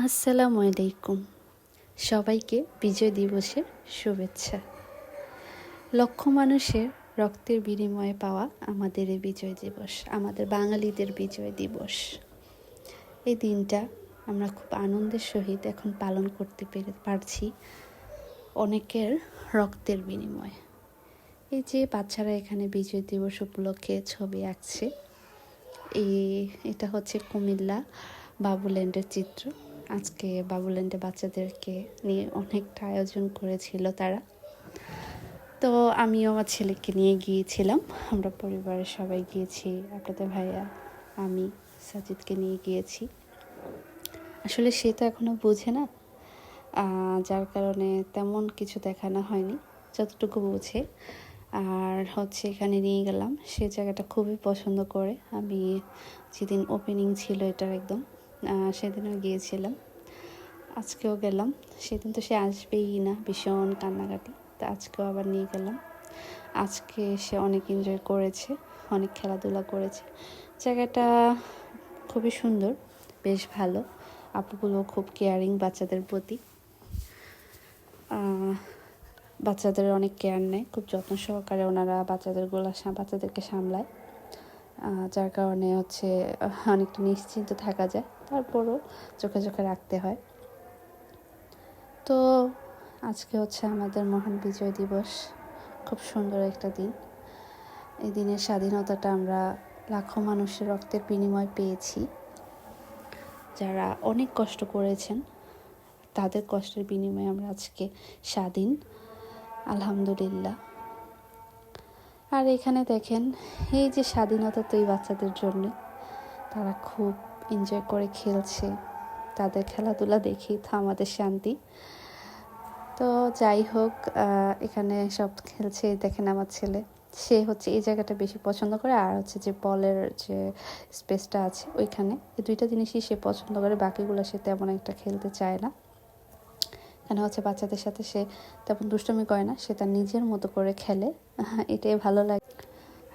আসসালামু আলাইকুম। সবাইকে বিজয় দিবসের শুভেচ্ছা। লক্ষ মানুষের রক্তের বিনিময়ে পাওয়া আমাদের এই বিজয় দিবস, আমাদের বাঙালিদের বিজয় দিবস। এই দিনটা আমরা খুব আনন্দের সহিত এখন পালন করতে পারছি অনেকের রক্তের বিনিময়ে। এই যে বাচ্চারা এখানে বিজয় দিবস উপলক্ষে ছবি আঁকছে, এটা হচ্ছে কুমিল্লা বাবুল্যান্ডের চিত্র। আজকে বাবুল্যান্ডে বাচ্চাদেরকে নিয়ে অনেকটা আয়োজন করেছিল তারা। তো আমিও আমার ছেলেকে নিয়ে গিয়েছিলাম, আমরা পরিবারের সবাই গিয়েছি, আপনাদের ভাইয়া, আমি, সাজিদকে নিয়ে গিয়েছি। আসলে সে তো এখনও বোঝে না, যার কারণে তেমন কিছু দেখানো হয়নি, যতটুকু বোঝে। আর হচ্ছে এখানে নিয়ে গেলাম, সে জায়গাটা খুবই পছন্দ করে। আমি যেদিন ওপেনিং ছিল এটার একদম, সেদিনও গিয়েছিলাম, আজকেও গেলাম। সেদিন তো সে আসবেই না, ভীষণ কান্নাকাটি, তো আজকেও আবার নিয়ে গেলাম। আজকে সে অনেক এনজয় করেছে, অনেক খেলাধুলা করেছে। জায়গাটা খুবই সুন্দর, বেশ ভালো। আপুগুলো খুব কেয়ারিং বাচ্চাদের প্রতি, বাচ্চাদের অনেক কেয়ার নেয়, খুব যত্ন সহকারে ওনারা বাচ্চাদেরকে সামলায়, যার কারণে হচ্ছে অনেকটা নিশ্চিন্ত থাকা যায়। তারপরও চোখে চোখে রাখতে হয়। তো আজকে হচ্ছে আমাদের মহান বিজয় দিবস, খুব সুন্দর একটা দিন। এই দিনের স্বাধীনতাটা আমরা লাখো মানুষের রক্তের বিনিময় পেয়েছি। যারা অনেক কষ্ট করেছেন, তাদের কষ্টের বিনিময়ে আমরা আজকে স্বাধীন, আলহামদুলিল্লাহ। আর এখানে দেখেন, এই যে স্বাধীনতা তো এই বাচ্চাদের জন্য, তারা খুব এনজয় করে খেলছে। তাদের খেলাধুলা দেখেই তো আমাদের শান্তি। তো যাই হোক, এখানে সব খেলছে। দেখেন আমার ছেলে, সে হচ্ছে এই জায়গাটা বেশি পছন্দ করে, আর হচ্ছে যে বলের যে স্পেসটা আছে ওইখানে, এই দুইটা জিনিসই সে পছন্দ করে। বাকিগুলো সে তেমন একটা খেলতে চায় না। এখানে হচ্ছে বাচ্চাদের সাথে সে তেমন দুষ্টুমি করে না, সে তার নিজের মতো করে খেলে, এটাই ভালো লাগে।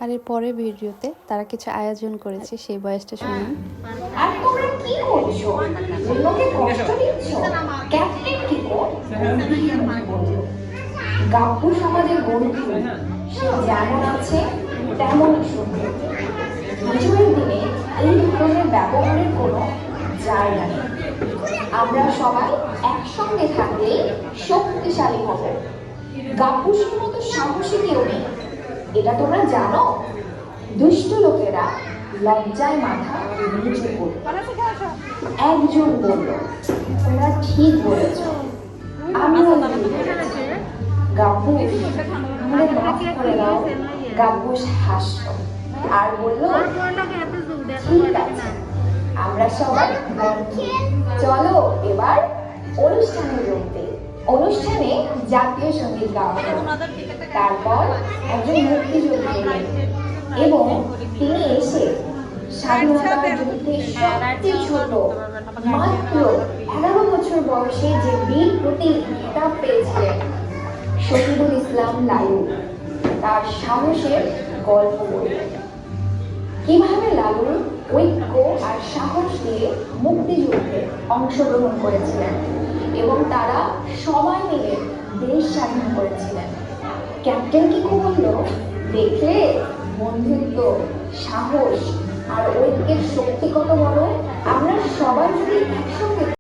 আর এর পরে ভিডিওতে তারা কিছু আয়োজন করেছে, সেই বয়সটা শুনুন। আর তোমরা কি করছো? লোকে কষ্ট দিচ্ছ? ক্যাপ্টেন কি গো? গাব্বু সমাজের বন্ধু, সে যেমন আছে তেমনই সুন্দর। বিজয়ের দিনে এই ধরনের ব্যবহারের কোনো জায়গা নেই। আমরা সবাই একসঙ্গে থাকলে শক্তিশালী হব। গাব্বুসের মতো সাহসী কেউ নেই, এটা তোমরা জানো? দুষ্ট লোকেরা লজ্জায় মাথা নিচু করল। একজন বলল, তোমরা ঠিক বলেছ, আমিও গাব্বু, আমাদের মাফ করে দাও। গাব্বুস হাসল আর বলল, ঠিক আছে, আমরা সবাই চলো এবার অনুষ্ঠানে যোগতে। অনুষ্ঠানে জাতীয় সঙ্গীত গাওয়া হলো। তারপর একজন মুক্তিযোদ্ধা এলেন এবং তিনি এসে স্বাধীনতার যুদ্ধে সবচেয়ে ছোট, মাত্র 11 বছর বয়সে যে বীর প্রতীক খেতাব পেয়েছিলেন, শহীদুল ইসলাম লালু, তার সাহসের গল্প বললেন। কিভাবে লালুর ঐক্য আর সাহস দিয়ে মুক্তিযুদ্ধে অংশগ্রহণ করেছিলেন এবং তারা সবাই মিলে দেশ স্বাধীন করেছিলেন। ক্যাপ্টেন কিকু বলল, দেখলে বন্ধুত্ব, সাহস আর ঐক্যের শক্তি কত বড়। আমরা সবাই যদি একসঙ্গে